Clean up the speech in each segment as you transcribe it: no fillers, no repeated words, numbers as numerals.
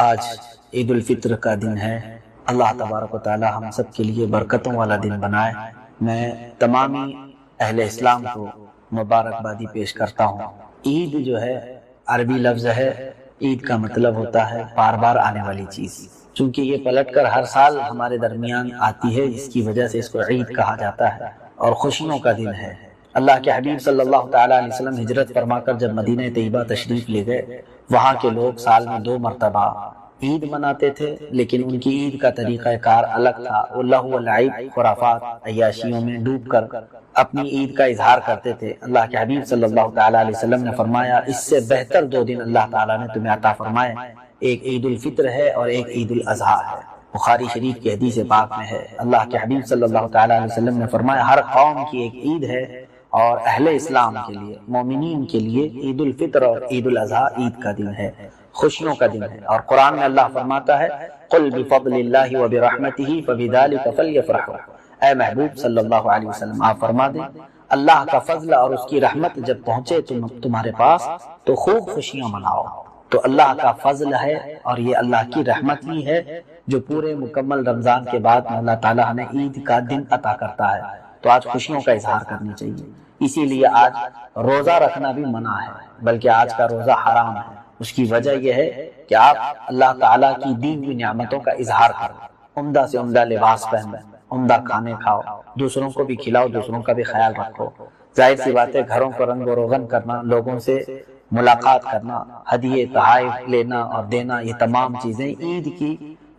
آج عید الفطر کا دن ہے۔ اللہ تبارک و تعالی ہم سب کے لیے برکتوں والا دن بنائے۔ میں تمامی اہل اسلام کو مبارکبادی پیش کرتا ہوں۔ عید جو ہے عربی لفظ ہے، عید کا مطلب ہوتا ہے بار بار آنے والی چیز، چونکہ یہ پلٹ کر ہر سال ہمارے درمیان آتی ہے، جس کی وجہ سے اس کو عید کہا جاتا ہے اور خوشیوں کا دن ہے۔ اللہ کے حبیب صلی اللہ تعالیٰ علیہ وسلم ہجرت فرما کر جب مدینہ طیبہ تشریف لے گئے، وہاں کے لوگ سال میں 2 مرتبہ عید مناتے تھے، لیکن ان کی عید کا طریقہ کار الگ تھا۔ وہ لہو و لعب، خرافات، عیاشیوں میں ڈوب کر اپنی عید کا اظہار کرتے تھے۔ اللہ کے حبیب صلی اللہ تعالیٰ علیہ وسلم نے فرمایا، اس سے بہتر 2 دن اللہ تعالیٰ نے تمہیں عطا فرمائے، ایک عید الفطر ہے اور ایک عید الاضحیٰ ہے۔ بخاری شریف کی حدیث پاک میں ہے، اللہ کے حبیب صلی اللہ تعالیٰ علیہ وسلم نے فرمایا، ہر قوم کی ایک عید ہے اور اہل اسلام کے لیے، مومنین کے لیے عید الفطر اور عید الاضحیٰ عید کا دن ہے، خوشیوں کا دن ہے۔ اور قرآن میں اللہ فرماتا ہے، قل بفضل اللہ وبرحمتہ فبذلک فلیفرحوا۔ اے محبوب صلی اللہ علیہ وسلم، آپ فرما دیں، اللہ کا فضل اور اس کی رحمت جب پہنچے تمہارے پاس تو خوب خوشیاں مناؤ۔ تو اللہ کا فضل ہے اور یہ اللہ کی رحمت ہی ہے جو پورے مکمل رمضان کے بعد اللہ تعالیٰ نے عید کا دن عطا کرتا ہے۔ تو آج خوشیوں کا اظہار کرنی چاہیے، اسی لیے آج روزہ رکھنا بھی منع ہے، بلکہ آج کا روزہ حرام ہے۔ اس کی وجہ یہ ہے کہ آپ اللہ تعالیٰ کی دی ہوئی نعمتوں کا اظہار کریں، عمدہ سے عمدہ لباس پہنو، عمدہ کھانے کھاؤ، دوسروں کو بھی کھلاؤ، دوسروں کا بھی خیال رکھو۔ ظاہر سی بات ہے، گھروں کو رنگ و روغن کرنا، لوگوں سے ملاقات کرنا، ہدیے تحائف لینا اور دینا، یہ تمام چیزیں عید کی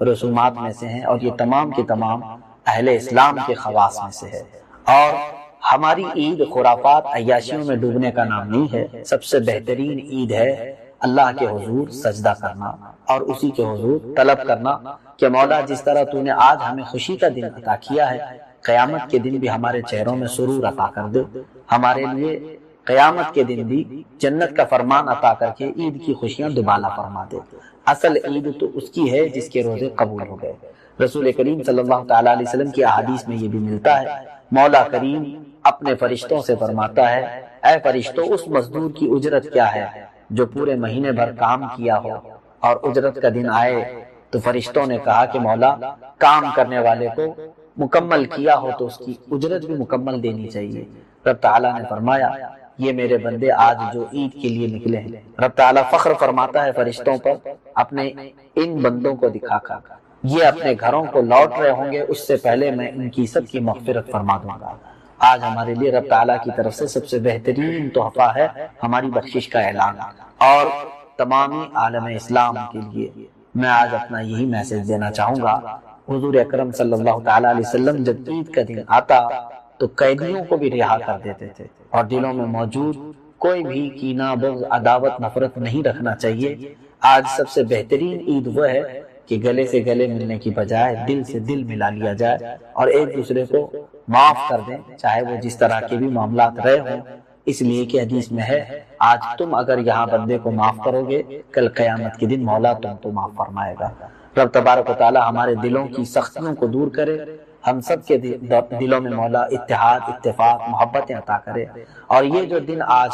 رسومات میں سے ہیں اور یہ تمام کے تمام اہل اسلام کے خواص میں سے ہے۔ اور ہماری عید خرافات عیاشیوں میں ڈوبنے کا نام نہیں ہے۔ سب سے بہترین عید ہے اللہ کے حضور سجدہ کرنا اور اسی کے حضور طلب کرنا کہ مولا، جس طرح تو نے آج ہمیں خوشی کا دن عطا کیا ہے، قیامت کے دن بھی ہمارے چہروں میں سرور عطا کر دے، ہمارے لیے قیامت کے دن بھی جنت کا فرمان عطا کر کے عید کی خوشیاں دوبالا فرما دے۔ اصل عید تو اس کی ہے جس کے روزے قبول ہو گئے۔ رسول کریم صلی اللہ تعالیٰ علیہ وسلم کی احادیث میں یہ بھی ملتا ہے، مولا کریم اپنے فرشتوں سے فرماتا ہے، اے فرشتوں، اس مزدور کی اجرت کیا ہے جو پورے مہینے بھر کام کیا ہو اور اجرت کا دن آئے؟ تو فرشتوں نے کہا کہ مولا، کام کرنے والے کو مکمل کیا ہو تو اس کی اجرت بھی مکمل دینی چاہیے۔ رب تعالیٰ نے فرمایا، یہ میرے بندے آج جو عید کے لیے نکلے ہیں، رب تعالیٰ فخر فرماتا ہے فرشتوں پر اپنے ان بندوں کو دکھا کر، یہ اپنے گھروں کو لوٹ رہے ہوں گے، اس سے پہلے میں ان کی سب کی مغفرت فرما دوں گا۔ آج ہمارے لیے رب تعالیٰ کی طرف سے سب سے بہترین تحفہ ہے ہماری بخشش کا اعلان، اور تمامی عالم اسلام کے لیے میں آج اپنا یہی میسج دینا چاہوں گا۔ حضور اکرم صلی اللہ تعالیٰ علیہ وسلم جب عید کا دن آتا تو قیدیوں کو بھی رہا کر دیتے تھے، اور دلوں میں موجود کوئی بھی کینہ، بغض، عداوت، نفرت نہیں رکھنا چاہیے۔ آج سب سے بہترین عید وہ ہے کہ گلے سے گلے ملنے کی بجائے دل سے دل ملا لیا جائے اور ایک دوسرے کو معاف کر دیں، چاہے وہ جس طرح کے بھی معاملات رہے ہوں۔ اس لیے کہ حدیث میں ہے، آج تم اگر یہاں بندے کو معاف کرو گے، کل قیامت کے دن مولا تم کو معاف فرمائے گا۔ رب تبارک و تعالی ہمارے دلوں کی سختیوں کو دور کرے، ہم سب کے دلوں میں مولا اتحاد، اتفاق، محبتیں عطا کرے، اور یہ جو دن آج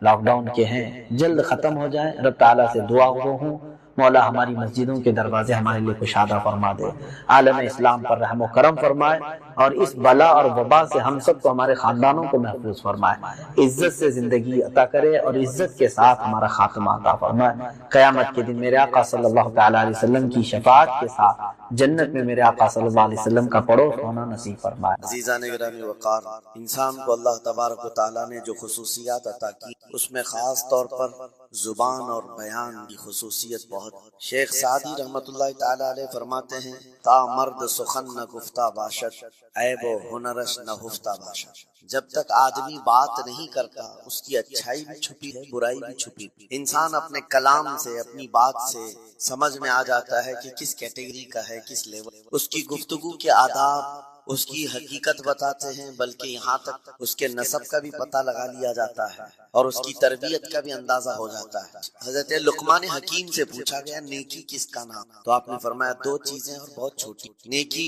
لاک ڈاؤن کے ہیں جلد ختم ہو جائیں۔ رب تعالیٰ سے دعا ہوں، مولا ہماری مسجدوں کے دروازے ہمارے لیے کشادہ فرما دے، عالم اسلام پر رحم و کرم فرمائے، اور اس بلا اور وبا سے ہم سب کو، ہمارے خاندانوں کو محفوظ فرمائے، عزت سے زندگی عطا کرے اور عزت کے ساتھ ہمارا خاتمہ عطا فرمائے۔ قیامت کے دن میرے آقا صلی اللہ تعالیٰ علیہ وسلم کی شفاعت کے ساتھ جنت میں میرے آقا صلی اللہ علیہ وسلم کا پڑوس ہونا نصیب فرمائے۔ عزیزان گرامی وقار، انسان کو اللہ تبارک و تعالیٰ نے جو خصوصیات عطا کی، اس میں خاص طور پر زبان اور بیان کی خصوصیت بہت۔ شیخ سعدی رحمت اللہ تعالی علیہ فرماتے ہیں، تا مرد سخن نہ گفتہ باشد، عیب و ہنرش نہ ہفتہ باشد۔ جب تک آدمی بات نہیں کرتا، اس کی اچھائی بھی چھپی ہے، برائی بھی چھپی۔ انسان اپنے کلام سے، اپنی بات سے سمجھ میں آ جاتا ہے کہ کس کیٹیگری کا ہے، کس لیول۔ اس کی گفتگو کے آداب اس کی حقیقت بتاتے ہیں، بلکہ یہاں تک اس کے نسب کا بھی پتہ لگا لیا جاتا ہے اور اس کی تربیت کا بھی اندازہ ہو جاتا ہے۔ حضرت لقمان حکیم سے پوچھا گیا، نیکی کس کا نام؟ تو آپ نے فرمایا، 2 چیزیں اور بہت چھوٹی۔ نیکی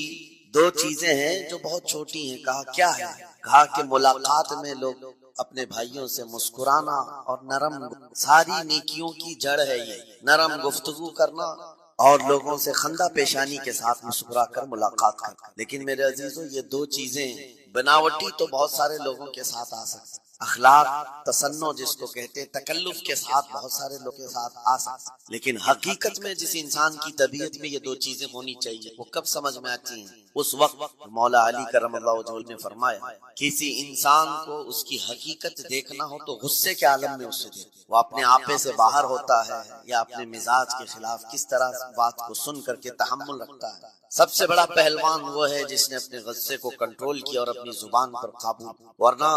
2 چیزیں ہیں جو بہت چھوٹی ہیں۔ کہا کیا ہے؟ کہا کہ ملاقات میں لوگ اپنے بھائیوں سے مسکرانا اور نرم، ساری نیکیوں کی جڑ ہے یہ نرم گفتگو کرنا اور لوگوں سے خندہ پیشانی کے ساتھ مسکرا کر ملاقات کر. لیکن میرے عزیزو یہ دو چیزیں بناوٹی تو بہت سارے لوگوں کے ساتھ آ سکتی، اخلاق تصنع جس کو کہتے ہیں تکلف کے ساتھ بہت سارے لوگوں کے ساتھ آ سکتی، لیکن حقیقت میں جس انسان کی طبیعت میں یہ دو چیزیں ہونی چاہیے وہ کب سمجھ میں آتی ہیں؟ اس وقت مولا علی کرم اللہ وجہہ نے فرمایا کسی انسان کو اس کی حقیقت دیکھنا ہو تو غصے کے عالم میں اسے دیکھ، وہ اپنے آپے سے باہر ہوتا ہے یا اپنے مزاج کے خلاف کس طرح بات کو سن کر کے تحمل رکھتا ہے. سب سے بڑا پہلوان وہ ہے جس نے اپنے غصے کو کنٹرول کیا اور اپنی زبان پر قابو، ورنہ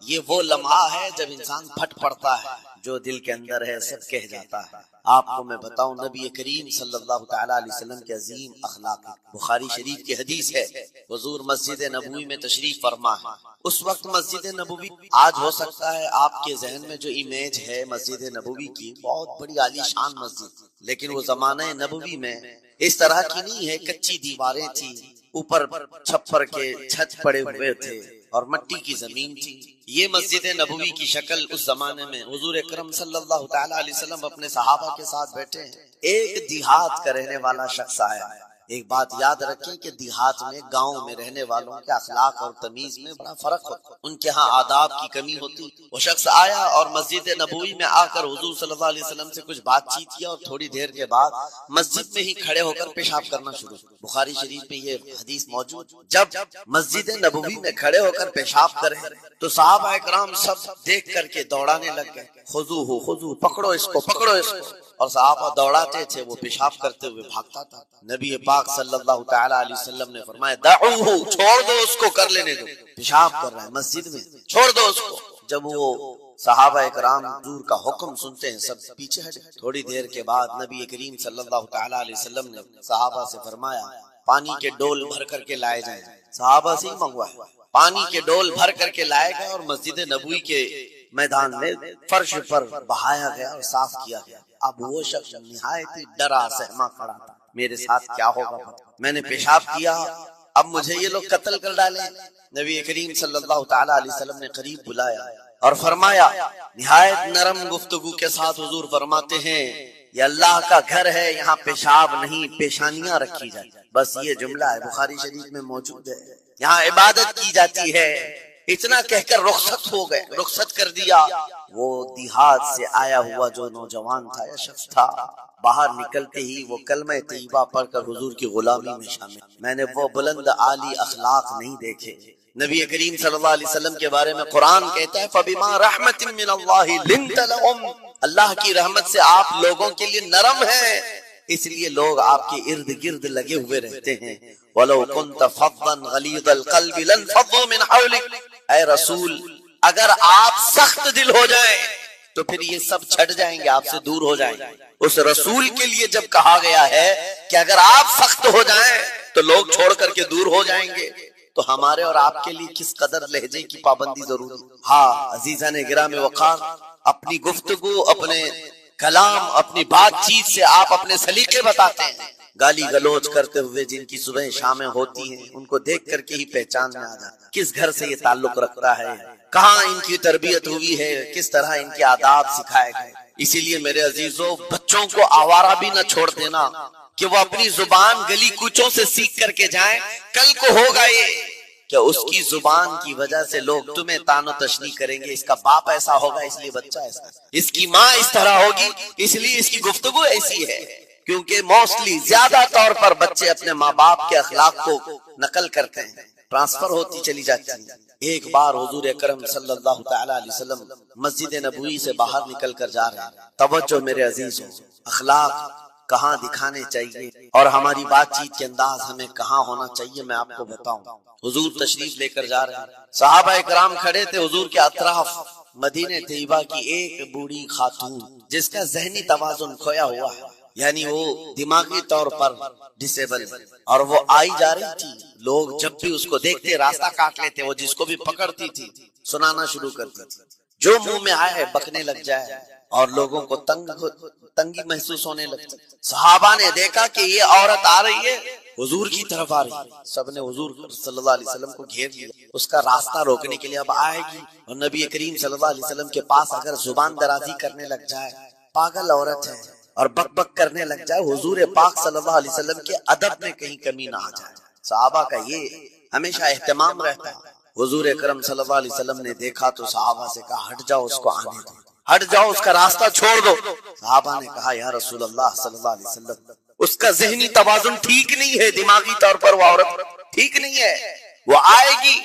یہ وہ لمحہ ہے جب انسان پھٹ پڑتا ہے، جو دل کے اندر ہے سب کہہ جاتا ہے. آپ کو میں بتاؤں نبی کریم صلی اللہ تعالی علیہ وسلم کے عظیم اخلاق، بخاری شریف کی حدیث ہے، حضور مسجد نبوی میں تشریف فرما ہے. اس وقت مسجد نبوی، آج ہو سکتا ہے آپ کے ذہن میں جو امیج ہے مسجد نبوی کی بہت بڑی عالی شان مسجد، لیکن وہ زمانہ نبوی میں اس طرح کی نہیں ہے، کچی دیواریں تھی، اوپر چھپر کے چھت پڑے ہوئے تھے اور مٹی کی زمین تھی. یہ مسجد نبوی کی شکل اس زمانے میں حضور اکرم صلی اللہ تعالی علیہ وسلم اپنے صحابہ کے ساتھ بیٹھے ہیں. ایک دیہات کا رہنے والا شخص آیا. ایک بات یاد رکھیں کہ دیہات میں، گاؤں میں رہنے والوں کے اخلاق اور تمیز میں بڑا فرق ہوتا، ان کے ہاں آداب کی کمی ہوتی. وہ شخص آیا اور مسجد نبوی میں آ کر حضور صلی اللہ علیہ وسلم سے کچھ بات چیت کیا اور تھوڑی دیر کے بعد مسجد میں ہی کھڑے ہو کر پیشاب کرنا شروع. بخاری شریف میں یہ حدیث موجود. جب مسجد نبوی میں کھڑے ہو کر پیشاب کرے تو صحابہ اکرام سب دیکھ کر کے دوڑانے لگ گئے، خذوہ خذوہ، پکڑو اس کو پکڑو اس کو. اور صحابہ دوڑاتے تھے، وہ پیشاب کرتے ہوئے بھاگتا تھا. نبی پاک صلی اللہ تعالی علیہ وسلم نے فرمایا دعوہ، چھوڑ دو اس کو، کر لینے دو، پیشاب کر رہا ہے مسجد میں، چھوڑ دو اس کو. جب وہ صحابہ اکرام حضور کا حکم سنتے ہیں سب پیچھے ہٹے. تھوڑی دیر کے بعد نبی کریم صلی اللہ تعالی علیہ وسلم نے صحابہ سے فرمایا پانی کے ڈول بھر کر کے لائے جائیں. صحابہ سے ہی منگوایا، پانی کے ڈول بھر کر کے لائے گئے اور مسجد نبوی کے میدان میں فرش پر بہایا گیا اور صاف کیا گیا. اب وہ شخص نہایت ہی ڈرا سہما کھڑا تھا، میرے ساتھ کیا ہوگا، میں نے پیشاب کیا، اب مجھے یہ لوگ قتل کر ڈالیں. نبی کریم صلی اللہ تعالی علیہ وسلم نے قریب بلایا اور فرمایا، نہایت نرم گفتگو کے ساتھ حضور فرماتے ہیں یہ اللہ کا گھر ہے، یہاں پیشاب نہیں پیشانیاں رکھی جاتی. بس یہ جملہ ہے، بخاری شریف میں موجود ہے، یہاں عبادت کی جاتی ہے. اتنا کہہ کر رخصت ہو گئے، رخصت کر دیا. وہ دیہات سے آیا ہوا جو نوجوان تھا یا شخص تھا، باہر نکلتے ہی وہ کلمہ طیبہ پڑھ کر حضور کی غلامی میں شامل. میں نے وہ بلند عالی اخلاق نہیں دیکھے. نبی کریم صلی اللہ علیہ وسلم کے بارے میں قرآن کہتا ہے فَبِمَا رَحْمَةٍ مِّنَ اللَّهِ لِنْتَ لَهُمْ، اللہ کی رحمت سے آپ لوگوں کے لیے نرم ہیں، اس لیے لوگ آپ کے ارد گرد لگے ہوئے رہتے ہیں. وَلَوْ كُنْتَ فَظًّا غَلِيظَ الْقَلْبِ لَانفَضُّوا مِنْ حَوْلِكَ، اے رسول اگر آپ سخت دل ہو جائیں تو پھر یہ سب چھٹ جائیں گے، آپ سے دور ہو جائیں گے. اس رسول کے لیے جب کہا گیا ہے کہ اگر آپ سخت ہو جائیں تو لوگ چھوڑ کر کے دور ہو جائیں گے، تو ہمارے اور آپ کے لیے کس قدر لہجے کی پابندی ضروری. ہاں عزیزان گرام وقار، اپنی گفتگو، اپنے کلام، اپنی بات چیت سے آپ اپنے سلیقے بتاتے ہیں. گالی گلوچ کرتے ہوئے جن کی صبح شامیں ہوتی ہیں ان کو دیکھ کر کے ہی پہچان میں آ جاتا کس گھر سے یہ تعلق رکھتا ہے، کہاں ان کی تربیت ہوئی ہے، کس طرح ان کے آداب سکھائے گئے. اسی لیے میرے عزیزوں، بچوں کو آوارہ بھی نہ چھوڑ دینا کہ وہ اپنی زبان گلی کوچوں سے سیکھ کر کے جائیں. کل کو ہوگا یہ کہ اس کی زبان کی وجہ سے لوگ تمہیں تان و تشنیع کریں گے، اس کا باپ ایسا ہوگا اس لیے بچہ ایسا، اس کی ماں اس طرح ہوگی اس لیے اس کی گفتگو ایسی ہے. کیونکہ موسٹلی زیادہ طور پر بچے اپنے ماں باپ کے اخلاق کو نقل کرتے ہیں، ٹرانسفر ہوتی چلی جاتی ہیں. ایک بار حضور اکرم صلی اللہ تعالی علیہ وسلم مسجد نبوی سے باہر نکل کر جا رہے ہیں. توجہ میرے عزیزوں، اخلاق کہاں دکھانے چاہیے اور ہماری بات چیت کے انداز ہمیں کہاں ہونا چاہیے میں آپ کو بتاؤں. حضور تشریف لے کر جا رہے ہیں، صحابہ اکرام کھڑے تھے حضور کے اطراف. مدینہ طیبہ کی ایک بوڑھی خاتون جس کا ذہنی توازن کھویا ہوا ہے، یعنی وہ دماغی طور پر ڈسیبل، اور وہ آئی جا رہی تھی. لوگ جب بھی اس کو دیکھتے راستہ کاٹ لیتے، وہ جس کو بھی پکڑتی تھی سنانا شروع کرتی تھی، جو منہ میں آئے بکنے لگ جائے اور لوگوں کو تنگی محسوس ہونے لگتی. صحابہ نے دیکھا کہ یہ عورت آ رہی ہے، حضور کی طرف آ رہی ہے. سب نے حضور صلی اللہ علیہ وسلم کو گھیر لیا، اس کا راستہ روکنے کے لیے. اب آئے گی اور نبی کریم صلی اللہ علیہ وسلم کے پاس اگر زبان درازی کرنے لگ جائے، پاگل عورت ہے اور بک بک کرنے لگ جائے، حضور پاک صلی اللہ علیہ وسلم کے ادب میں کہیں کمی نہ آ جائے۔ صحابہ کا یہ ہمیشہ اہتمام رہتا ہے۔ حضور اکرم صلی اللہ علیہ وسلم نے دیکھا تو صحابہ سے کہا ہٹ جاؤ، اس کو آنے دو، ہٹ جاؤ، اس کا راستہ چھوڑ دو۔ صحابہ نے کہا یا رسول اللہ صلی اللہ علیہ وسلم، اس کا ذہنی توازن ٹھیک نہیں ہے، دماغی طور پر وہ عورت ٹھیک نہیں ہے، وہ آئے گی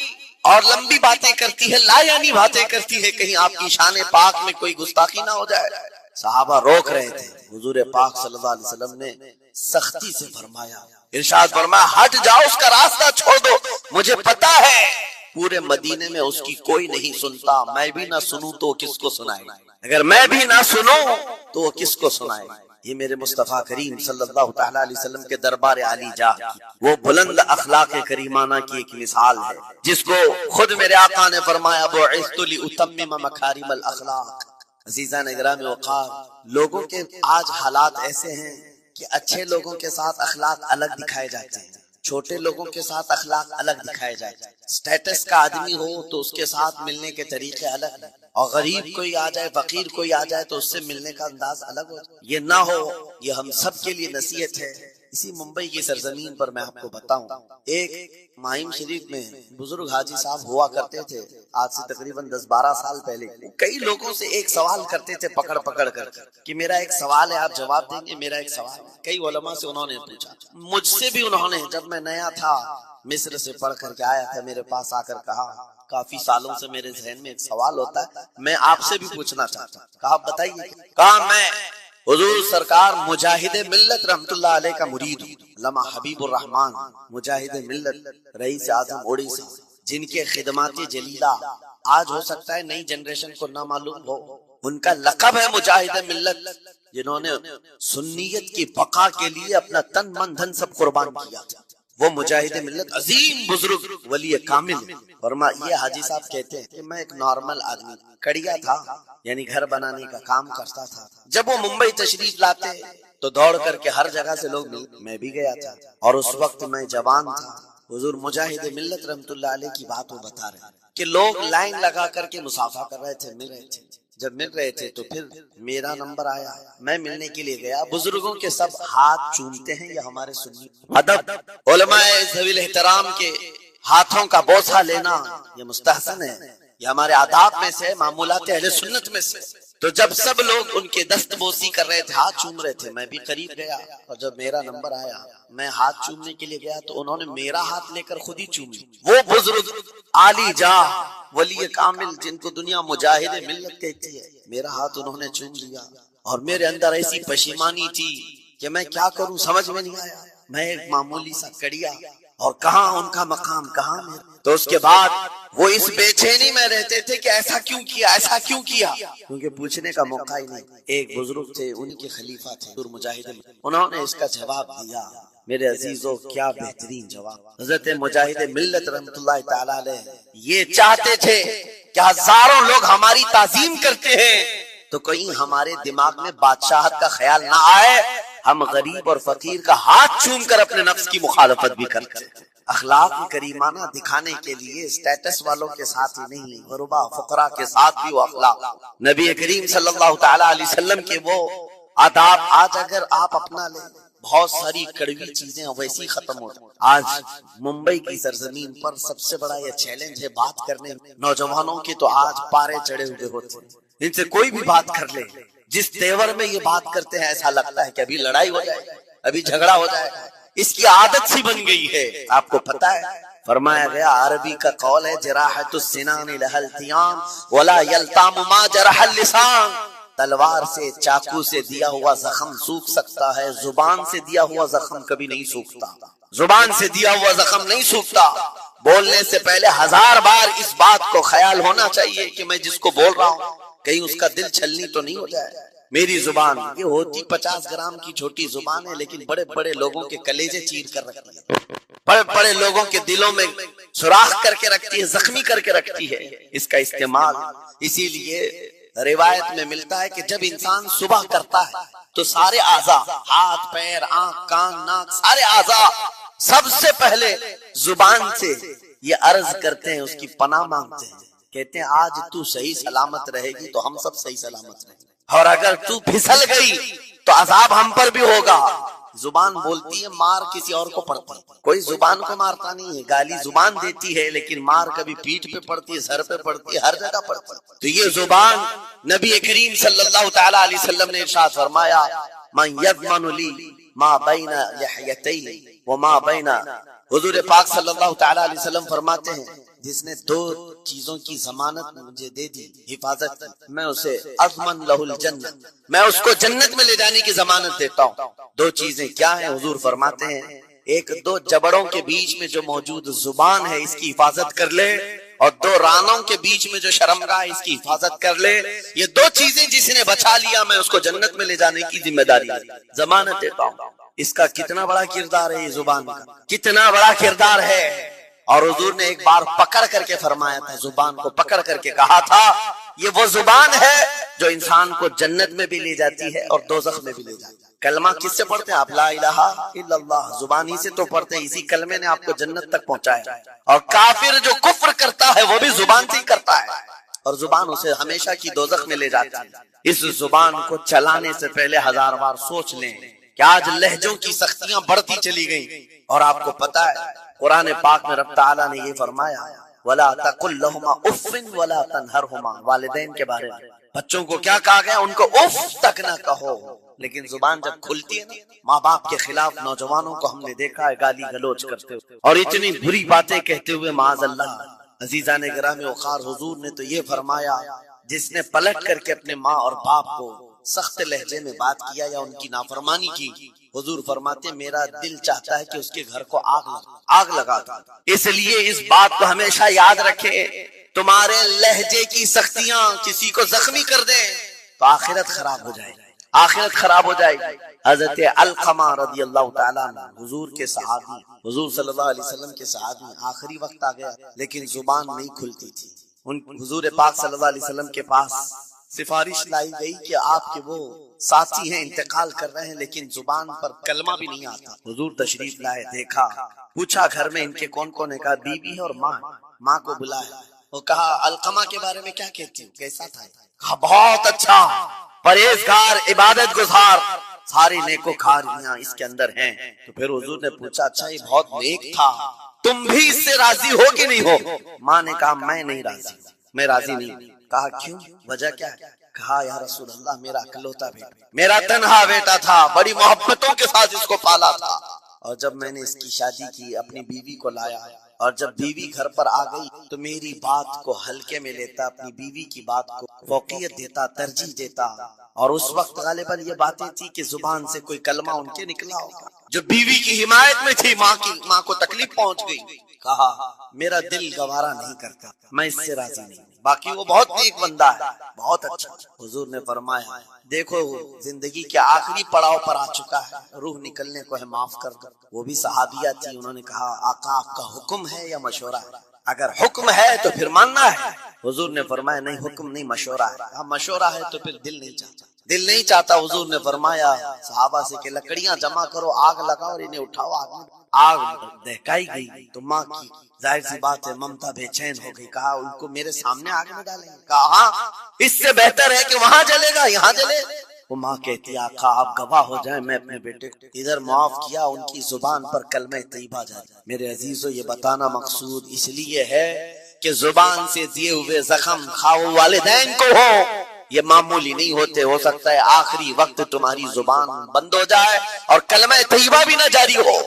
اور لمبی باتیں کرتی ہے، لا یعنی باتیں کرتی ہے، کہیں آپ کی شان پاک میں کوئی گستاخی نہ ہو جائے۔ صحابہ روک رہے تھے، حضور پاک صلی اللہ علیہ وسلم نے سختی سے فرمایا، ارشاد فرمایا ہٹ جاؤ، اس کا راستہ چھوڑ دو، مجھے پتا ہے پورے مدینے میں اس کی کوئی نہیں سنتا، میں بھی نہ سنوں تو کس کو سنائے، اگر میں بھی نہ سنوں تو وہ کس کو سنائے۔ یہ میرے مصطفیٰ کریم صلی اللہ تعالی علیہ وسلم کے دربار عالی جاہ کی وہ بلند اخلاق کریمانہ کی ایک مثال ہے، جس کو خود میرے آقا نے فرمایا بعثت لأتمم مکارم الاخلاق۔ عزیزان اکرام وقار، لوگوں کے آج حالات ایسے ہیں کہ اچھے لوگوں کے ساتھ اخلاق الگ دکھائے جاتے ہیں، چھوٹے لوگوں کے ساتھ اخلاق الگ دکھائے جاتے ہیں، سٹیٹس کا آدمی ہو تو اس کے ساتھ ملنے کے طریقے الگ ہیں، اور غریب کوئی آ جائے، فقیر کوئی آ جائے تو اس سے ملنے کا انداز الگ ہو جائے۔ یہ نہ ہو، یہ ہم سب کے لیے نصیحت ہے۔ اسی ممبئی کی سرزمین پر میں آپ کو بتاؤں، ایک ماہم شریف میں بزرگ حاجی صاحب ہوا کرتے تھے، آج سے تقریباً 10-12 سال پہلے۔ کئی لوگوں سے ایک سوال کرتے تھے پکڑ پکڑ کر کہ میرا ایک سوال ہے، آپ جواب دیں گے، میرا ایک سوال ہے۔ کئی علماء سے انہوں نے پوچھا، مجھ سے بھی انہوں نے، جب میں نیا تھا مصر سے پڑھ کر کے آیا تھا، میرے پاس آ کر کہا کافی سالوں سے میرے ذہن میں ایک سوال ہوتا ہے، میں آپ سے بھی پوچھنا چاہتا ہوں۔ کہا بتائیے۔ کہا میں حضور سرکار مجاہد ملت رحمت اللہ علیہ کا مرید ہوں، علامہ حبیب الرحمان مجاہد ملت رئیس اعظم اڑیسہ، جن کے خدمات جلیلہ آج ہو سکتا ہے نئی جنریشن کو نہ معلوم ہو، ان کا لقب ہے مجاہد ملت، جنہوں نے سنیت کی بقا کے لیے اپنا تن من دھن سب قربان کیا تھا۔ وہ مجاہد ملت عظیم بزرگ ولی کامل۔ ورما یہ حاجی صاحب کہتے ہیں کہ میں ایک نارمل آدمی کڑیا تھا، یعنی گھر بنانے کا کام کرتا تھا۔ جب وہ ممبئی تشریف لاتے تو دوڑ کر کے ہر جگہ سے لوگ مل، میں بھی گیا تھا، اور اس وقت میں جوان تھا۔ حضور مجاہد ملت رحمت اللہ علیہ کی بات وہ بتا رہے ہیں کہ لوگ لائن لگا کر کے مسافہ کر رہے تھے، مل رہے تھے۔ جب مل رہے تھے تو پھر میرا نمبر آیا، میں ملنے کے لیے گیا۔ بزرگوں کے سب ہاتھ چومتے ہیں، یہ ہمارے سنی ادب، علماء ذوی احترام کے ہاتھوں کا بوسہ لینا یہ مستحسن ہے، یہ ہمارے آداب میں سے، معمولات اہل سنت میں سے۔ تو جب سب لوگ ان کے دست بوسی کر رہے تھے، ہاتھ چوم رہے تھے، میں بھی قریب گیا، اور جب میرا نمبر آیا میں ہاتھ چومنے کے لیے گیا تو انہوں نے میرا ہاتھ لے کر خود ہی چوم لیا۔ وہ بزرگ عالی جاہ ولی کامل جن کو دنیا مجاہد ملت کہتی ہے، میرا ہاتھ انہوں نے چوم لیا، اور میرے اندر ایسی پشیمانی تھی کہ میں کیا کروں سمجھ میں نہیں آیا۔ میں ایک معمولی سا کڑیا، اور کہاں ان کا مقام، کہاں میرا۔ تو اس کے بعد وہ اس بے چینی میں رہتے تھے کہ ایسا کیوں کیا، ایسا کیوں کیا، کیونکہ پوچھنے کا موقع ہی نہیں۔ ایک بزرگ تھے، ان کے خلیفہ تھے مجاہد، انہوں نے اس کا جواب دیا۔ میرے عزیزو کیا بہترین جواب۔ حضرت مجاہد ملت رحمت اللہ تعالی علیہ یہ چاہتے تھے کہ ہزاروں لوگ ہماری تعظیم کرتے ہیں تو کہیں ہمارے دماغ میں بادشاہت کا خیال نہ آئے، ہم غریب اور فقیر کا ہاتھ چوم کر اپنے نفس کی مخالفت بھی کرتے ہیں۔ اخلاق کریمانہ دکھانے کے لیے اسٹیٹس والوں کے ساتھ ہی نہیں، غربا فقراء کے ساتھ بھی وہ اخلاق، نبی کریم صلی اللہ تعالی علیہ وسلم کے وہ آداب آج اگر آپ اپنا لیں، بہت ساری کڑوی چیزیں ویسی ختم ہو۔ آج ممبئی کی سرزمین پر سب سے بڑا یہ چیلنج ہے بات کرنے میں، نوجوانوں کے تو آج پارے چڑھے ہوئے ہوتے ہیں، ان سے کوئی بھی بات کر لے، جس تیور میں یہ بات کرتے ہیں ایسا لگتا ہے کہ ابھی لڑائی ہو جائے گا، ابھی جھگڑا ہو جائے گا۔ اس کی عادت سی بن گئی ہے۔ آپ کو پتا ہے فرمایا گیا، عربی کا قول ہے جراحت السنان لها التیام ولا یلتام ما جرح اللسان، تلوار سے، چاقو سے دیا ہوا زخم سوکھ سکتا ہے، زبان سے دیا ہوا زخم کبھی نہیں سوکھتا، زبان سے دیا ہوا زخم نہیں سوکھتا۔ بولنے سے پہلے 1000 بار اس بات کو خیال ہونا چاہیے کہ میں جس کو بول رہا ہوں کہیں اس کا دل چھلنی تو نہیں ہو جائے۔ میری زبان یہ ہوتی 50 گرام کی چھوٹی زبان ہے، لیکن بڑے بڑے لوگوں کے کلیجے چیر کر رکھتی ہے، بڑے بڑے لوگوں کے دلوں میں سوراخ کر کے رکھتی ہے، زخمی کر کے رکھتی ہے اس کا استعمال۔ اسی لیے روایت میں ملتا ہے کہ جب انسان صبح کرتا ہے تو سارے اعضاء، ہاتھ پیر آنکھ کان ناک، سارے اعضاء سب سے پہلے زبان سے یہ عرض کرتے ہیں، اس کی پناہ مانگتے ہیں، کہتے ہیں آج تو صحیح سلامت رہے گی تو ہم سب صحیح سلامت رہیں گے۔ اور اگر تو پھسل گئی تو عذاب ہم پر بھی ہوگا۔ زبان بولتی ہے، مار کسی اور کو پڑتی ہے، کوئی زبان کو مارتا نہیں ہے، گالی زبان دیتی ہے لیکن مار کبھی پیٹھ پہ پڑتی ہے، سر پہ پڑتی ہے، ہر جگہ پڑتی ہے۔ تو یہ زبان نبی کریم صلی اللہ تعالی علیہ وسلم نے ارشاد فرمایا، من یضمن لی ما بین لحیتی وما بین، حضور پاک صلی اللہ تعالی علیہ وسلم فرماتے ہیں جس نے دو چیزوں کی ضمانت مجھے دے دی، حفاظت کی، میں اسے اضمن لہ الجنہ، میں اس کو جنت میں لے جانے کی ضمانت دیتا ہوں۔ دو چیزیں کیا ہیں؟ حضور فرماتے ہیں ایک دو جبڑوں کے بیچ میں جو موجود زبان ہے اس کی حفاظت کر لے، اور دو رانوں کے بیچ میں جو شرمگاہ اس کی حفاظت کر لے، یہ دو چیزیں جس نے بچا لیا میں اس کو جنت میں لے جانے کی ذمہ داری ضمانت دیتا ہوں۔ اس کا کتنا بڑا کردار ہے، یہ زبان کا کتنا بڑا کردار ہے۔ اور حضور نے ایک بار پکڑ کر کے فرمایا تھا، زبان کو پکڑ کر کے کہا تھا یہ وہ زبان ہے جو انسان کو جنت میں بھی لے جاتی ہے اور دوزخ میں بھی لے جاتی ہے۔ کلمہ کس سے پڑھتے ہیں آپ؟ لا الہ الا اللہ، زبانی سے تو پڑھتے ہیں، اسی کلمے نے آپ کو جنت تک پہنچایا۔ اور کافر جو کفر کرتا ہے وہ بھی زبان سے ہی کرتا ہے، اور زبان اسے ہمیشہ کی دوزخ میں لے جاتی ہے۔ اس زبان کو چلانے سے پہلے 1000 بار سوچ لیں کہ آج لہجوں کی سختیاں بڑھتی چلی گئیں، اور آپ کو پتا ہے قرآن پاک میں رب تعالیٰ نے یہ فرمایا وَلَا تَقُلْ لَهُمَا اُفٍّ وَلَا تَنْهَرْهُمَا، والدین کے بارے میں بچوں کو کیا کہا گیا؟ ان کو اف تک نہ کہو۔ لیکن زبان جب کھلتی ہے نا، ماں باپ کے خلاف نوجوانوں کو ہم نے دیکھا ہے گالی گلوچ کرتے ہوئے اور اتنی بری باتیں کہتے ہوئے، معاذ اللہ۔ عزیزان گرامی وقار، حضور نے تو یہ فرمایا جس نے پلٹ کر کے اپنے ماں اور باپ کو سخت لہجے میں بات کیا یا ان کی نافرمانی کی، حضور فرماتے میرا دل چاہتا ہے کہ اس کے گھر کو آگ لگا دو۔ اس لیے اس بات کو ہمیشہ یاد رکھے، تمہارے لہجے کی سختیاں کسی کو زخمی کر دیں تو آخرت خراب ہو جائے گی، آخرت خراب ہو جائے گی۔ حضرت علقمہ رضی اللہ تعالیٰ عنہ، حضور کے صحابی، حضور صلی اللہ علیہ وسلم کے صحابی، آخری وقت آ گیا لیکن زبان نہیں کھلتی تھی۔ حضور پاک صلی اللہ علیہ وسلم کے پاس سفارش لائی گئی کہ آپ کے وہ ساتھی ہیں انتقال کر رہے ہیں لیکن زبان پر کلمہ بھی نہیں آتا۔ حضور تشریف لائے، دیکھا، پوچھا گھر میں ان کے کون کون ہے؟ کہا بیوی اور ماں کو بلایا، وہ کہا علقمہ کے بارے میں کیا کہتی ہو، کیسا تھا؟ کہا بہت اچھا، پرہیزگار، عبادت گزار، ساری نیکوکاریاں اس کے اندر ہیں۔ تو پھر حضور نے پوچھا اچھا یہ بہت نیک تھا، تم بھی اس سے راضی ہو کہ نہیں ہو؟ ماں نے کہا میں نہیں راضی، میں راضی نہیں۔ کہا کیوں، وجہ کیا ہے؟ کہا یا رسول اللہ میرا اکلوتا بیٹا، میرا تنہا بیٹا تھا، بڑی محبتوں کے ساتھ اس کو پالا تھا، اور جب میں نے اس کی شادی کی اپنی بیوی کو لایا، اور جب بیوی گھر پر آ گئی تو میری بات کو ہلکے میں لیتا، اپنی بیوی کی بات کو فوقیت دیتا، ترجیح دیتا، اور اس وقت غالباً یہ باتیں تھی کہ زبان سے کوئی کلمہ ان کے نکلا ہوگا جو بیوی کی حمایت میں تھی، ماں کو تکلیف پہنچ گئی۔ کہا میرا دل گوارا نہیں کرتا، میں اس سے راضی نہیں، باقی وہ بہت نیک بندہ ہے، بہت اچھا۔ حضور نے فرمایا دیکھو زندگی کے آخری پڑاؤ پر آ چکا ہے، روح نکلنے کو ہے، معاف کر دو۔ وہ بھی صحابیہ تھی، انہوں نے کہا آقا آپ کا حکم ہے یا مشورہ ہے؟ اگر حکم ہے تو پھر ماننا ہے۔ حضور نے فرمایا نہیں حکم نہیں، مشورہ ہے۔ کہا مشورہ ہے تو پھر دل نہیں چاہتا، دل نہیں چاہتا۔ حضور نے فرمایا صحابہ سے کہ لکڑیاں جمع کرو، آگ لگاؤ اور انہیں اٹھاؤ۔ آگ دہکائی گئی تو ماں کی ظاہر سی بات ہے ممتا بے چین ہو گئی۔ کہا ان کو میرے سامنے آگ میں ڈالیں گے؟ کہا ہاں، اس سے بہتر ہے کہ وہاں جلے گا، یہاں جلے۔ وہ ماں کہتی آقا آپ گواہ ہو جائیں، میں اپنے بیٹے کو ادھر معاف کیا، ان کی زبان پر کلمہ طیبہ جائے۔ میرے عزیزو یہ بتانا مقصود اس لیے ہے کہ زبان سے دیے ہوئے زخم خواہ والدین کو ہو، یہ معمولی نہیں ہوتے۔ ہو سکتا ہے آخری وقت تمہاری زبان بند ہو جائے اور کلمہ طیبہ بھی نہ جاری ہو،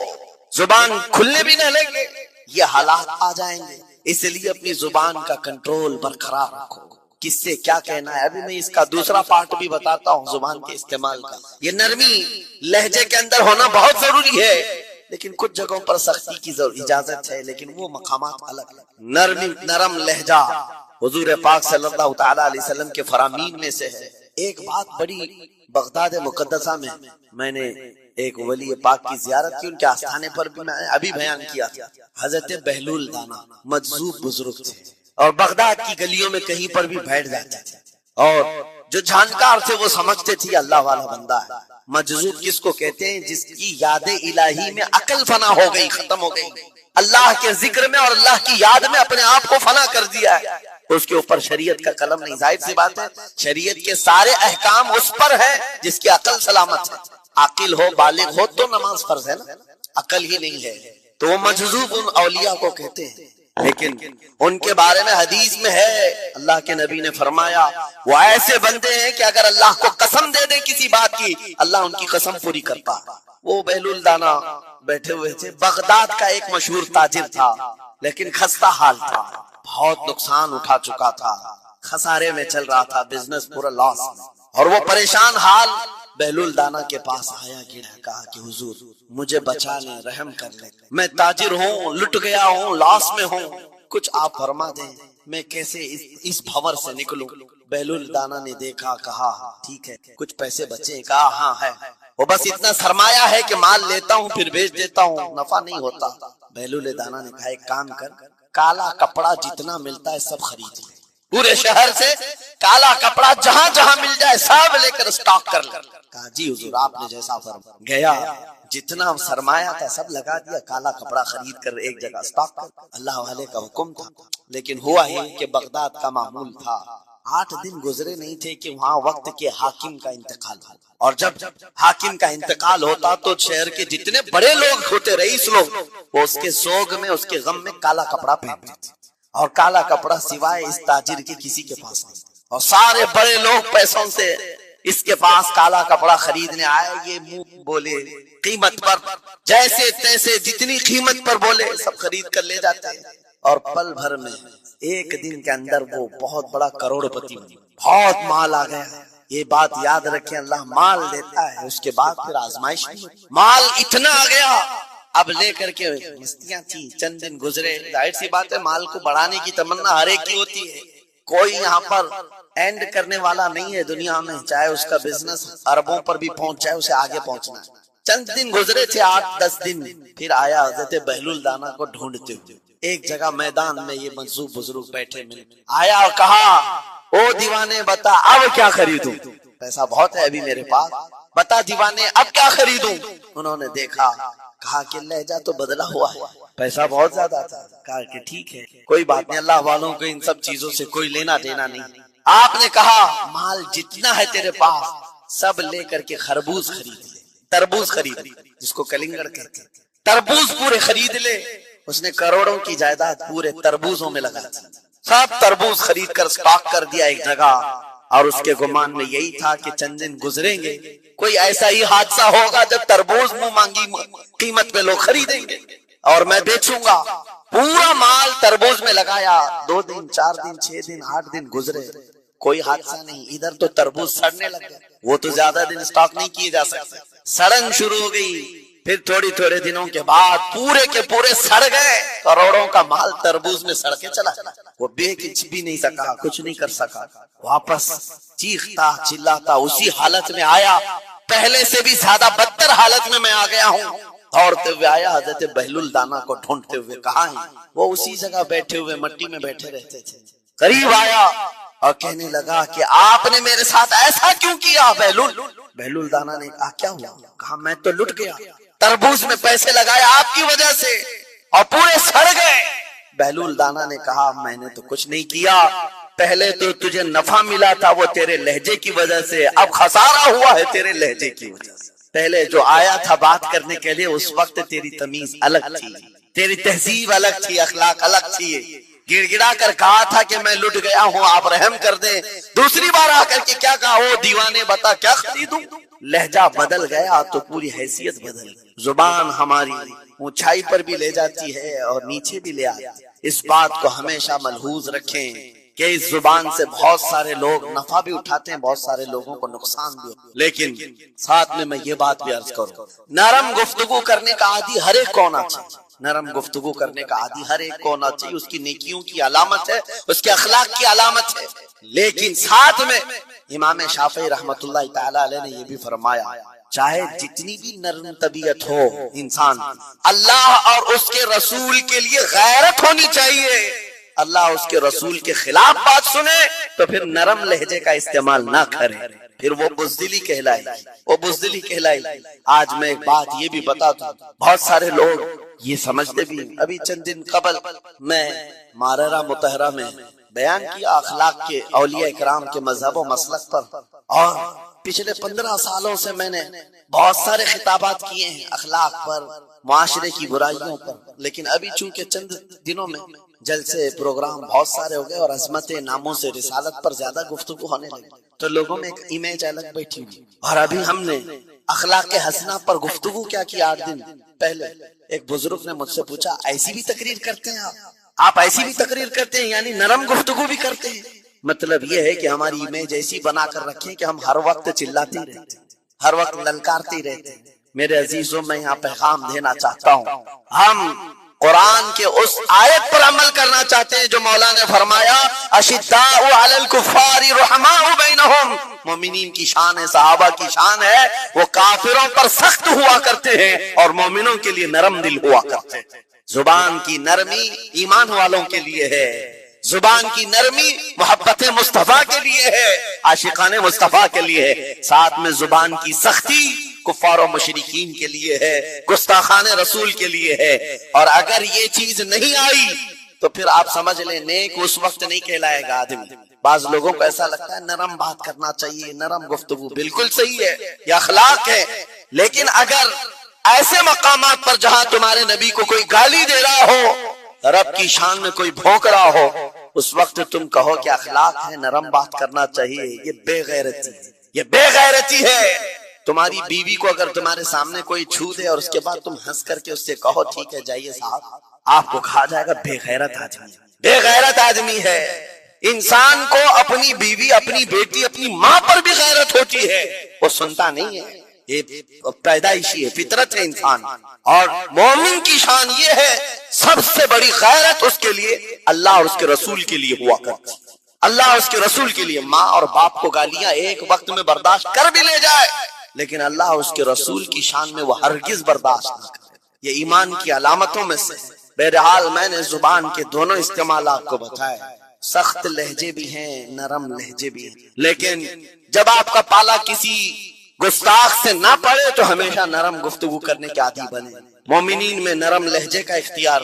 زبان کھلنے بھی نہ لگے، یہ حالات آ جائیں گے۔ اس لیے اپنی زبان کا کنٹرول برقرار رکھو۔ کس سے کیا کہنا ہے، ابھی میں اس کا دوسرا پارٹ بھی بتاتا ہوں زبان کے استعمال کا۔ یہ نرمی لہجے کے اندر ہونا بہت ضروری ہے، لیکن کچھ جگہوں پر سختی کی اجازت ہے، لیکن وہ مقامات الگ۔ نرم لہجہ حضور پاک صلی اللہ تعالی علیہ وسلم کے فرامین میں سے ہے۔ ایک بات بڑی بغداد مقدسہ میں نے ایک ولی پاک کی زیارت کی، ان کے آستانے پر بھی میں ابھی بیان کیا تھا۔ حضرت بہلول دانا مجذوب بزرگ تھے، اور بغداد کی گلیوں میں کہیں پر بھی بیٹھ جاتے تھے، اور جو جھانکار تھے وہ سمجھتے تھے اللہ والا بندہ ہے۔ مجذوب کس کو کہتے ہیں؟ جس کی یاد الہی میں عقل فنا ہو گئی، ختم ہو گئی، اللہ کے ذکر میں اور اللہ کی یاد میں اپنے آپ کو فنا کر دیا ہے۔ اس کے اوپر شریعت کا قلم نہیں. ظاہر سی بات ہے شریعت کے سارے احکام اس پر ہے جس کی عقل سلامت ہے. عاقل ہو بالغ ہو تو نماز فرض ہے نا, عقل ہی نہیں ہے تو وہ مجذوب ان اولیاء کو کہتے ہیں. لیکن ان کے بارے میں حدیث میں ہے, اللہ کے نبی نے فرمایا وہ ایسے بندے ہیں کہ اگر اللہ کو قسم دے دے کسی بات کی, اللہ ان کی قسم پوری کرتا. وہ بہلول دانا بیٹھے ہوئے تھے. بغداد کا ایک مشہور تاجر تھا لیکن خستہ حال تھا, بہت نقصان اٹھا چکا تھا, خسارے میں چل رہا تھا, بزنس پورا لاس میں, اور وہ پریشان حال بہلول دانا کے پاس آیا, گرا, کہا کہ حضور مجھے بچا لیں, رحم کر لیں, میں تاجر ہوں, لٹ گیا ہوں, لاس میں ہوں, کچھ آپ فرما دیں میں کیسے اس بھور سے نکلوں. بہلول دانا نے دیکھا, کہا ٹھیک ہے کچھ پیسے بچے, کہا ہاں ہے, وہ بس اتنا سرمایہ ہے کہ مال لیتا ہوں پھر بیچ دیتا ہوں, نفع نہیں ہوتا. بہلول دانا نے کہا ایک کام کر, کالا کپڑا جتنا ملتا ہے سب خرید لے, پورے شہر سے کالا کپڑا جہاں جہاں مل جائے سب لے کر اسٹاک کر لے. کہا جی حضور آپ نے جیسا فرمایا. گیا, جتنا سرمایہ تھا سب لگا دیا, کالا کپڑا خرید کر ایک جگہ اسٹاک کر. اللہ والے کا حکم تھا. لیکن ہوا ہی کہ بغداد کا معمول تھا, 8 دن گزرے نہیں تھے کہ وہاں وقت کے حاکم کا انتقال ہوا, اور جب حاکم کا انتقال ہوتا تو شہر کے جتنے بڑے لوگ ہوتے, رئیس لوگ, وہ اس کے سوگ میں, اس کے غم میں کالا کپڑا پہنتے تھے, اور کالا کپڑا سوائے اس تاجر کے کسی کے پاس نہیں, اور سارے بڑے لوگ پیسوں سے اس کے پاس کالا کپڑا خریدنے آئے. یہ منہ بولے قیمت پر, جیسے تیسے جتنی قیمت پر بولے سب خرید کر لے جاتے ہیں, اور پل بھر میں ایک دن کے اندر وہ بہت بڑا کروڑ پتی بنے, بہت مال آ گیا. یہ بات یاد رکھیں, اللہ مال دیتا ہے, اس کے بعد پھر آزمائش بھی. مال اتنا آ گیا, اب لے کر کے مستیاں تھی, چند دن گزرے. ظاہر سی بات ہے مال کو بڑھانے کی تمنا ہر ایک کی ہوتی ہے, کوئی یہاں پر اینڈ کرنے والا نہیں ہے دنیا میں, چاہے اس کا بزنس اربوں پر بھی پہنچ جائے, اسے آگے پہنچنا ہے. چند دن گزرے تھے, 8-10 دن, پھر آیا حضرت بہلول دانا کو ڈھونڈتے ہوئے. ایک جگہ میدان میں یہ مجذوب بزرگ بیٹھے ملے, آیا اور کہا او دیوانے بتا اب کیا خریدوں, پیسہ بہت ہے ابھی میرے پاس, بتا دیوانے اب کیا خریدوں. انہوں نے دیکھا, کہا کہ لہجہ تو بدلا ہوا ہے, پیسہ بہت زیادہ تھا. کہا کہ ٹھیک ہے کوئی بات نہیں, اللہ والوں کو ان سب چیزوں سے کوئی لینا دینا نہیں. آپ نے کہا مال جتنا ہے تیرے پاس سب لے کر کے خربوز خرید لے, تربوز خرید لے, جس کو کلنگڑ کہتے ہیں, تربوز پورے خرید لے. اس نے کروڑوں کی جائیداد پورے تربوزوں میں لگا دی, سب تربوز خرید کر اسٹاک کر دیا ایک جگہ. اور اس کے گمان میں یہی تھا کہ چند دن گزریں گے, کوئی ایسا ہی حادثہ ہوگا جب تربوز منہ مانگی قیمت پہ لوگ خریدیں گے اور میں بیچوں گا. پورا مال تربوز میں لگایا, 2 دن 4 دن 6 دن 8 دن گزرے, کوئی حادثہ نہیں. ادھر تو تربوز سڑنے لگ گیا, وہ تو زیادہ دن اسٹاک نہیں کیے جا سکتے, سڑن شروع ہو گئی. پھر تھوڑے دنوں کے بعد پورے کے پورے سڑ گئے, کروڑوں کا مال تربوز میں سڑ کے چلا. وہ بیچ بھی نہیں سکا, کچھ نہیں کر سکا, واپس چیختا چلاتا اسی حالت میں آیا, پہلے سے بھی زیادہ بدتر حالت میں آ گیا ہوں. دوڑتے ہوئے آیا, حضرت بہلول دانا کو ڈھونڈتے ہوئے. کہاں ہیں وہ؟ اسی جگہ بیٹھے ہوئے مٹی میں بیٹھے رہتے تھے. قریب آیا اور کہنے لگا کہ آپ نے میرے ساتھ ایسا کیوں کیا بہلول؟ بہلول دانا نے کہا کیا ہوا؟ کہا میں تو لٹ گیا, تربوز میں پیسے لگائے آپ کی وجہ سے اور پورے سڑ گئے. بہلول دانا نے کہا میں نے تو کچھ نہیں کیا, پہلے تو تجھے نفع ملا تھا وہ تیرے لہجے کی وجہ سے, اب خسارہ ہوا ہے تیرے لہجے کی وجہ سے. پہلے جو آیا تھا بات کرنے کے لیے اس وقت تیری تمیز الگ تھی, تیری تہذیب الگ تھی, اخلاق الگ تھی. گڑ گڑا کر کہا تھا کہ میں لٹ گیا ہوں آپ رحم کر دیں. دوسری بار آ کر کے کیا کہا, او دیوانے بتا کیا خریدوں. لہجہ بدل گیا تو پوری حیثیت بدل گئی. زبان ہماری اونچائی پر بھی لے جاتی ہے اور نیچے بھی لے آتی ہے. اس بات کو ہمیشہ ملحوظ رکھیں کہ اس زبان سے بہت سارے لوگ نفع بھی اٹھاتے ہیں, بہت سارے لوگوں کو نقصان بھی ہوتا ہے. لیکن ساتھ میں یہ بات بھی عرض کروں, نرم گفتگو کرنے کا عادی ہر ایک کو ہونا چاہیے. نرم گفتگو کرنے کا عادی ہر ایک کو ہونا چاہیے, اس کی نیکیوں کی علامت ہے, اس کے اخلاق کی علامت ہے. لیکن ساتھ میں امام شافعی رحمت اللہ تعالی علیہ نے یہ بھی فرمایا, چاہے جتنی بھی نرم طبیعت ہو انسان, اللہ اور اس کے رسول کے لیے غیرت ہونی چاہیے. اللہ اس کے رسول کے خلاف بات سنے تو پھر نرم لہجے کا استعمال نہ کرے, پھر وہ بزدلی کہلائے, وہ بزدلی کہلائے. آج میں ایک بات یہ بھی بتا دوں, بہت سارے لوگ یہ سمجھتے بھی, ابھی چند دن قبل میں ماررہ متحرہ میں بیان کیا اخلاق کے اولیاء اکرام کے مذہب و مسلک پر، اور پچھلے 15 سالوں سے میں نے بہت سارے خطابات کیے ہیں اخلاق پر، معاشرے کی برائیوں پر، لیکن ابھی چونکہ چند دنوں میں جلسے پروگرام بہت سارے ہو گئے اور عظمت ناموس رسالت پر زیادہ گفتگو ہونے لگی، تو لوگوں میں ایک امیج الگ بیٹھی ہوئی۔ اور ابھی ہم نے اخلاق حسنہ پر گفتگو کیا کی 8 دن پہلے ایک بزرگ نے مجھ سے پوچھا ایسی بھی تقریر کرتے ہیں آپ ایسی بھی تقریر کرتے ہیں، یعنی نرم گفتگو بھی کرتے ہیں؟ مطلب یہ ہے کہ ہماری امیج ایسی بنا کر رکھیں کہ ہم ہر وقت چلاتے رہتے، ہر وقت للکارتے رہتے۔ میرے عزیزوں، میں یہاں پیغام دینا چاہتا ہوں، ہم قرآن کے اس آیت پر عمل کرنا چاہتے ہیں جو مولا نے فرمایا اشداء علی الکفار رحماء بینہم، مومنین کی شان ہے، صحابہ کی شان ہے، وہ کافروں پر سخت ہوا کرتے ہیں اور مومنوں کے لیے نرم دل ہوا کرتے ہیں۔ زبان کی نرمی ایمان والوں کے لیے ہے، زبان کی نرمی محبت مصطفیٰ کے لیے ہے، عاشقان مصطفیٰ کے لیے ہے، ساتھ میں زبان کی سختی کفار و مشرکین کے لیے ہے، گستاخان رسول کے لیے ہے۔ اور اگر یہ چیز نہیں آئی تو پھر آپ سمجھ لیں نیک اس وقت نہیں کہلائے گا آدمی۔ بعض لوگوں کو ایسا لگتا ہے نرم بات کرنا چاہیے، نرم گفتگو، بالکل صحیح ہے، یہ اخلاق ہے، لیکن اگر ایسے مقامات پر جہاں تمہارے نبی کو کوئی گالی دے رہا ہو، رب کی شان میں کوئی بھونک رہا ہو، اس وقت تم کہو کہ اخلاق ہے، نرم بات کرنا چاہیے، یہ بے غیرتی ہے، یہ بے غیرتی ہے۔ تمہاری بیوی کو اگر تمہارے سامنے کوئی چھو دے اور اس کے بعد تم ہنس کر کے اس سے کہو ٹھیک ہے جائیے صاحب، آپ کو کہا جائے گا بے غیرت آدمی، بے غیرت آدمی ہے۔ انسان کو اپنی بیوی، اپنی بیٹی، اپنی ماں پر بھی غیرت ہوتی ہے، وہ سنتا نہیں ہے، یہ پیدائشی ہے، فطرت ہے انسان۔ اور مومن کی شان یہ ہے سب سے بڑی غیرت اس کے لیے اللہ اور اس کے رسول کے لیے ہوا کرتی، اللہ اور اس کے رسول کے لیے۔ ماں اور باپ کو گالیاں ایک وقت میں برداشت کر بھی لے جائے، لیکن اللہ اور اس کے رسول کی شان میں وہ ہرگز برداشت نہ کرے، یہ ایمان کی علامتوں میں سے۔ بہرحال میں نے زبان کے دونوں استعمالات کو بتایا، سخت لہجے بھی ہیں، نرم لہجے بھی ہیں، لیکن جب آپ کا پالا کسی گستاخ سے نہ پڑے تو ہمیشہ نرم گفتگو کرنے کے عادی بنے۔ مومنین میں نرم لہجے کا اختیار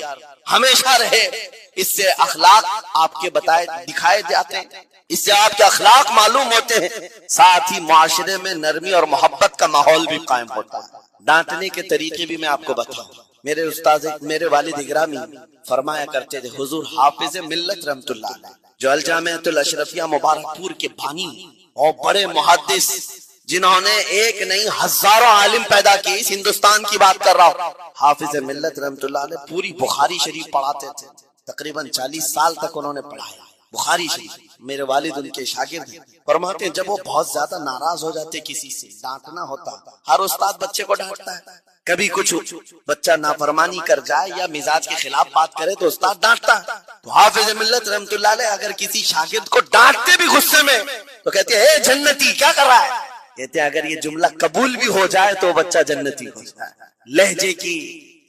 ہمیشہ رہے، اس سے اخلاق آپ کے بتائے دکھائے جاتے ہیں، اس سے آپ کے اخلاق معلوم ہوتے ہیں، ساتھ ہی معاشرے میں نرمی اور محبت کا ماحول بھی قائم ہوتا ہے۔ ڈانٹنے کے طریقے بھی میں آپ کو بتاؤں، میرے استاد، میرے والد گرامی فرمایا کرتے تھے، حضور حافظ ملت رحمت اللہ علیہ جو الجامعۃ الاشرفیہ مبارک پور کے بانی اور بڑے محدث، جنہوں نے ایک نہیں ہزاروں عالم پیدا کی، اس ہندوستان کی بات کر رہا ہوں، حافظ ملت رحمت اللہ علیہ پوری بخاری شریف پڑھاتے تھے، تقریباً 40 سال تک انہوں نے پڑھایا بخاری شریف۔ میرے والد ان کے شاگرد ہیں، فرماتے ہیں جب وہ بہت زیادہ ناراض ہو جاتے کسی سے، ڈانٹنا ہوتا، ہر استاد بچے کو ڈانٹتا ہے، کبھی کچھ بچہ نافرمانی کر جائے یا مزاج کے خلاف بات کرے تو استاد ڈانٹتا ہے، تو حافظ ملت رحمت اللہ علیہ اگر کسی شاگرد کو ڈانٹتے بھی غصے میں تو کہتے ہیں اے جنتی کیا کر رہا ہے، کہتے ہیں اگر یہ جملہ قبول بھی ہو جائے تو بچہ جنتی ہو جائے۔ لہجے کی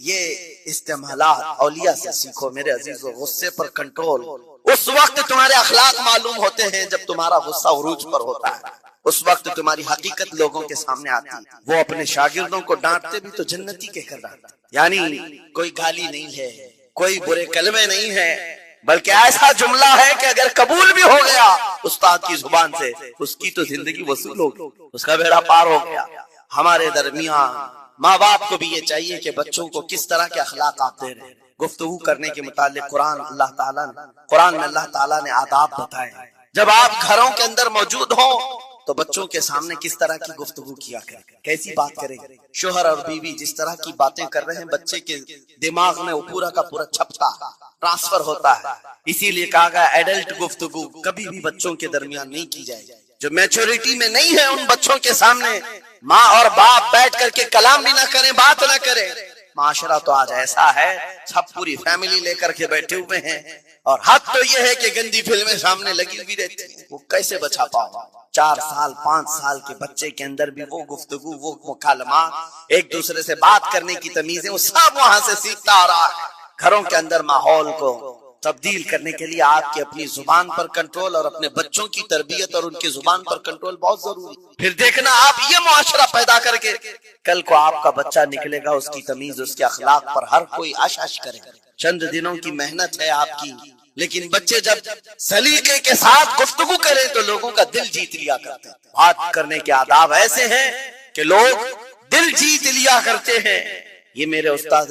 یہ استعمالات اولیاء سے سیکھو میرے عزیزو۔ غصے پر کنٹرول اس وقت تمہارے اخلاق معلوم ہوتے ہیں جب تمہارا غصہ عروج پر ہوتا ہے، اس وقت تمہاری حقیقت لوگوں کے سامنے آتی ہے۔ وہ اپنے شاگردوں کو ڈانٹتے بھی تو جنتی کہہ کر ڈانٹتے، یعنی کوئی گالی نہیں ہے، کوئی برے کلمے نہیں ہے، بلکہ ایسا جملہ ہے کہ اگر قبول بھی ہو گیا استاد کی زبان سے، اس کی تو زندگی وصول ہوگی، اس کا بیڑا پار ہو گیا۔ ہمارے درمیان ماں باپ کو بھی یہ چاہیے کہ بچوں کو کس طرح کے اخلاقات دے رہے ہیں۔ گفتگو کرنے کے متعلق قرآن میں اللہ تعالیٰ نے آداب بتائے، جب آپ گھروں کے اندر موجود ہوں تو بچوں کے سامنے کس طرح کی گفتگو کیا کریں، کیسی بات کریں۔ شوہر اور بیوی جس طرح کی باتیں کر رہے ہیں بچے کے دماغ میں وہ پورا کا پورا چھپتا ٹرانسفر ہوتا ہے، اسی لیے کہا گیا ایڈلٹ گفتگو کبھی بھی بچوں کے درمیان نہیں کی جائے، جو میچورٹی میں نہیں ہے ان بچوں کے سامنے ماں اور باپ بیٹھ کر کے کلام بھی نہ کریں، بات نہ کریں۔ معاشرہ تو آج ایسا ہے سب پوری فیملی لے کر کے بیٹھے ہوئے ہیں، اور حد تو یہ ہے کہ گندی فلمیں سامنے لگی ہوئی رہتی ہیں، وہ کیسے بچا پاؤ؟ 4 سال 5 سال کے بچے کے اندر بھی وہ گفتگو، وہ مکالمات، ایک دوسرے سے بات کرنے کی تمیزیں، وہ سب وہاں سے سیکھتا آ رہا ہے۔ گھروں کے اندر ماحول کو تبدیل کرنے کے لیے آپ کی اپنی زبان پر کنٹرول اور اپنے بچوں کی تربیت اور ان کی زبان پر کنٹرول بہت ضروری ہے۔ پھر دیکھنا آپ یہ معاشرہ پیدا کر کے کل کو آپ کا بچہ نکلے گا، اس کی تمیز، اس کے اخلاق پر ہر کوئی عش عش کرے۔ چند دنوں کی محنت ہے آپ کی، لیکن بچے جب سلیقے کے ساتھ گفتگو کریں تو لوگوں کا دل جیت لیا کرتے ہیں. بات کرنے کے آداب ایسے ہیں کہ لوگ دل جیت لیا کرتے ہیں. یہ میرے استاد